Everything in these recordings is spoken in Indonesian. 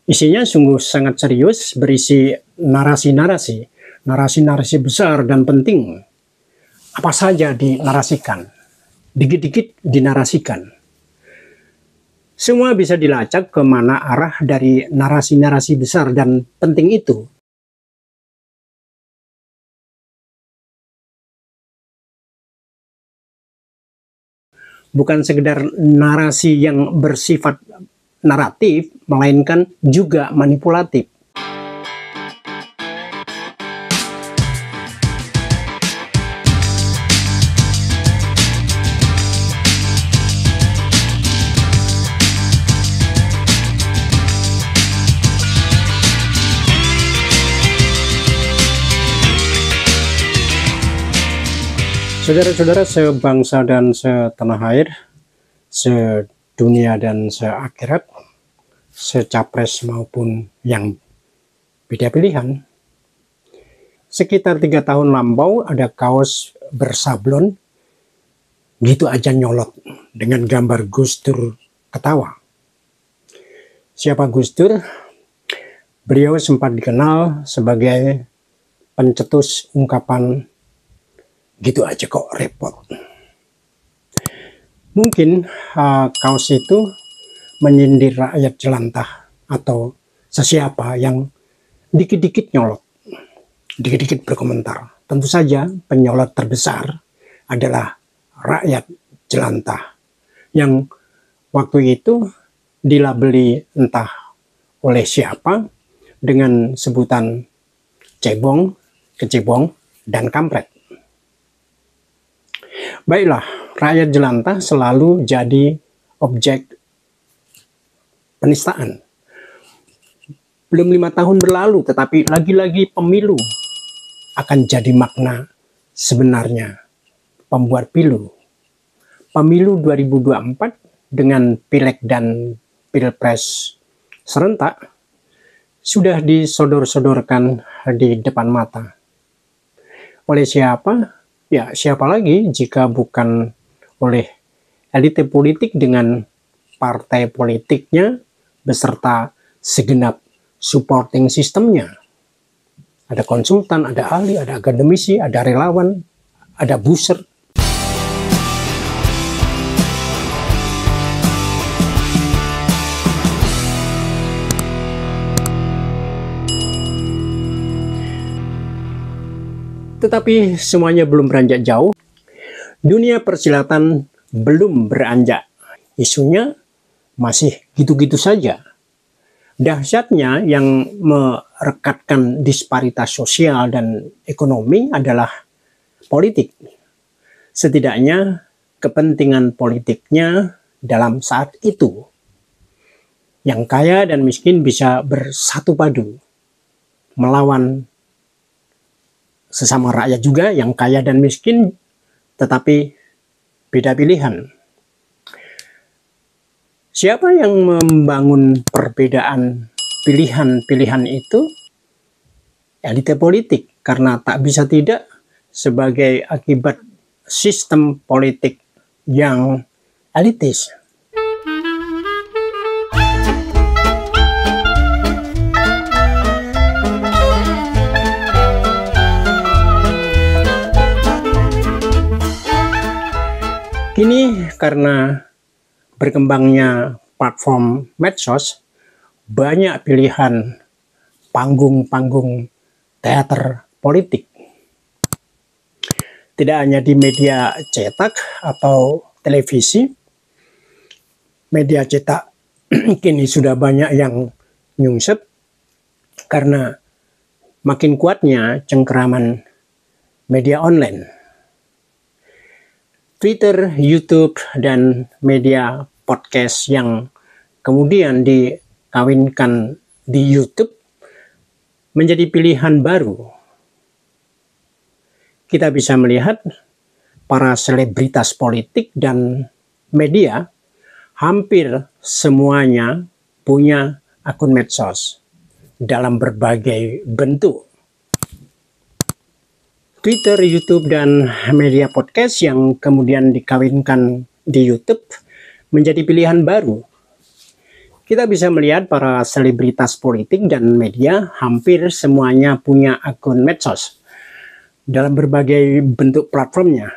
Isinya sungguh sangat serius, berisi narasi-narasi besar dan penting. Apa saja dinarasikan, dikit-dikit dinarasikan. Semua bisa dilacak kemana arah dari narasi-narasi besar dan penting itu. Bukan sekedar narasi yang bersifat naratif, melainkan juga manipulatif. Saudara-saudara sebangsa dan setanah air, sedunia dan seakhirat, secapres maupun yang beda pilihan. Sekitar 3 tahun lampau ada kaos bersablon, gitu aja nyolot, dengan gambar Gus Dur ketawa. Siapa Gus Dur? Beliau sempat dikenal sebagai pencetus ungkapan gitu aja kok repot. Mungkin kaos itu menyindir rakyat jelantah atau sesiapa yang dikit-dikit nyolot, dikit-dikit berkomentar. Tentu saja penyolot terbesar adalah rakyat jelantah yang waktu itu dilabeli entah oleh siapa dengan sebutan cebong, kecebong, dan kampret. Baiklah, rakyat jelantah selalu jadi objek penistaan. Belum 5 tahun berlalu, tetapi lagi-lagi pemilu akan jadi makna sebenarnya pembuat pilu. Pemilu 2024 dengan pileg dan pilpres serentak sudah disodor-sodorkan di depan mata. Oleh siapa? Ya, siapa lagi jika bukan oleh elit politik dengan partai politiknya beserta segenap supporting sistemnya. Ada konsultan, ada ahli, ada akademisi, ada relawan, ada booster. Tetapi semuanya belum beranjak jauh. Dunia persilatan belum beranjak. Isunya masih gitu-gitu saja. Dahsyatnya yang merekatkan disparitas sosial dan ekonomi adalah politik. Setidaknya kepentingan politiknya dalam saat itu. Yang kaya dan miskin bisa bersatu padu melawan sesama rakyat juga yang kaya dan miskin, tetapi beda pilihan. Siapa yang membangun perbedaan pilihan-pilihan itu? Elit politik, karena tak bisa tidak sebagai akibat sistem politik yang elitis. Kini karena berkembangnya platform medsos, banyak pilihan panggung-panggung teater politik. Tidak hanya di media cetak atau televisi, media cetak kini sudah banyak yang nyungsep karena makin kuatnya cengkeraman media online. Twitter, YouTube, dan media podcast yang kemudian dikawinkan di YouTube menjadi pilihan baru. Kita bisa melihat para selebritas politik dan media hampir semuanya punya akun medsos dalam berbagai bentuk. Twitter, YouTube, dan media podcast yang kemudian dikawinkan di YouTube menjadi pilihan baru. Kita bisa melihat para selebritas politik dan media hampir semuanya punya akun medsos dalam berbagai bentuk platformnya.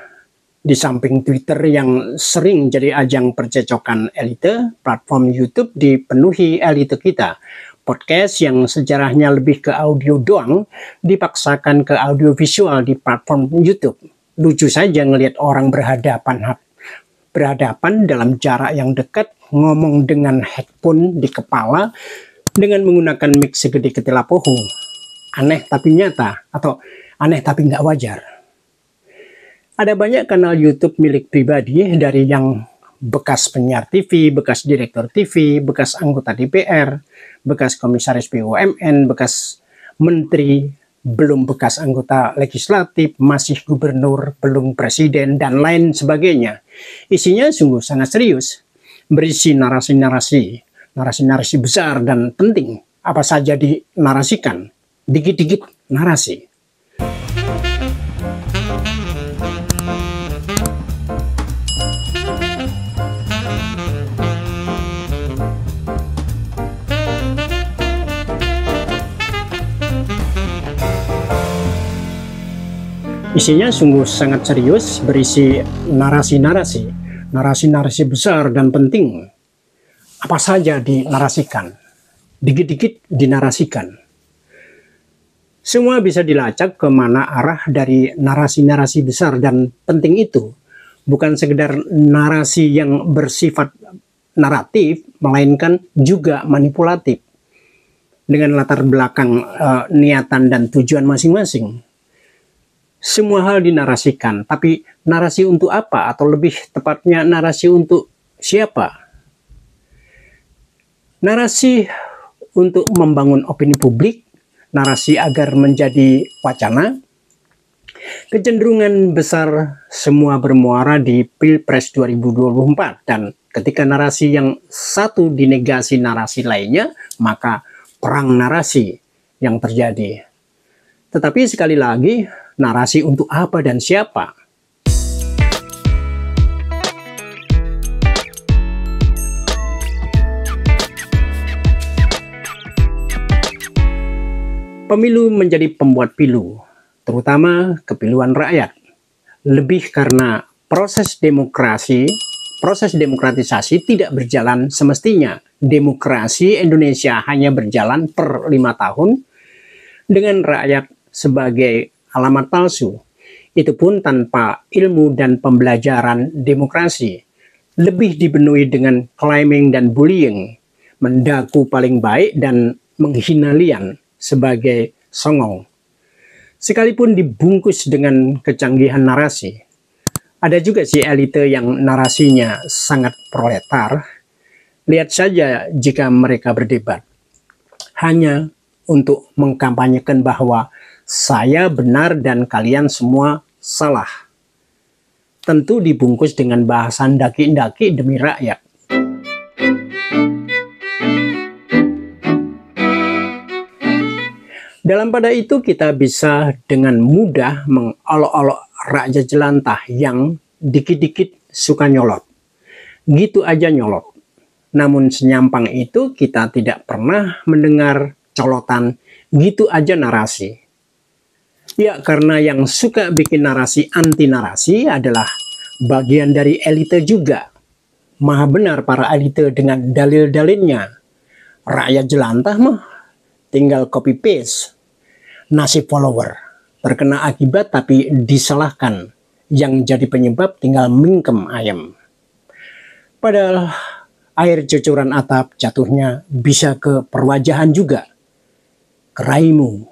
Di samping Twitter yang sering jadi ajang percecokan elite, platform YouTube dipenuhi elite kita. Podcast yang sejarahnya lebih ke audio doang dipaksakan ke audio visual di platform YouTube. Lucu saja ngelihat orang berhadapan dalam jarak yang dekat, ngomong dengan headphone di kepala dengan menggunakan mic segede ketela pohon. Aneh tapi nyata, atau aneh tapi nggak wajar. Ada banyak kanal YouTube milik pribadi, dari yang bekas penyiar TV, bekas direktur TV, bekas anggota DPR, bekas komisaris BUMN, bekas menteri, belum bekas anggota legislatif, masih gubernur, belum presiden, dan lain sebagainya. Isinya sungguh sangat serius, berisi narasi-narasi besar dan penting. Apa saja dinarasikan, dikit-dikit narasi. Isinya sungguh sangat serius, berisi narasi-narasi besar dan penting. Apa saja dinarasikan, dikit-dikit dinarasikan. Semua bisa dilacak kemana arah dari narasi-narasi besar dan penting itu. Bukan sekedar narasi yang bersifat naratif, melainkan juga manipulatif. Dengan latar belakang niatan dan tujuan masing-masing. Semua hal dinarasikan, tapi narasi untuk apa? Atau lebih tepatnya narasi untuk siapa? Narasi untuk membangun opini publik, narasi agar menjadi wacana. Kecenderungan besar semua bermuara di Pilpres 2024, dan ketika narasi yang satu dinegasi narasi lainnya, maka perang narasi yang terjadi. Tetapi sekali lagi, narasi untuk apa dan siapa? Pemilu menjadi pembuat pilu, terutama kepiluan rakyat. Lebih karena proses demokratisasi tidak berjalan semestinya. Demokrasi Indonesia hanya berjalan per 5 tahun dengan rakyat sebagai alamat palsu. Itu pun tanpa ilmu dan pembelajaran demokrasi. Lebih dipenuhi dengan claiming dan bullying, mendaku paling baik dan menghina lian sebagai songong. Sekalipun dibungkus dengan kecanggihan narasi. Ada juga si elite yang narasinya sangat proletar. Lihat saja jika mereka berdebat. Hanya untuk mengkampanyekan bahwa saya benar dan kalian semua salah. Tentu dibungkus dengan bahasan daki-daki demi rakyat. Dalam pada itu kita bisa dengan mudah mengolok-olok rakyat jelantah yang dikit-dikit suka nyolot. Gitu aja nyolot. Namun senyampang itu kita tidak pernah mendengar colotan gitu aja narasi. Ya, karena yang suka bikin narasi anti narasi adalah bagian dari elite juga. Maha benar para elite dengan dalil-dalilnya. Rakyat jelantah mah tinggal copy paste. Nasib follower terkena akibat tapi disalahkan. Yang jadi penyebab tinggal mingkem ayam. Padahal air cucuran atap jatuhnya bisa ke perwajahan juga. Keraimu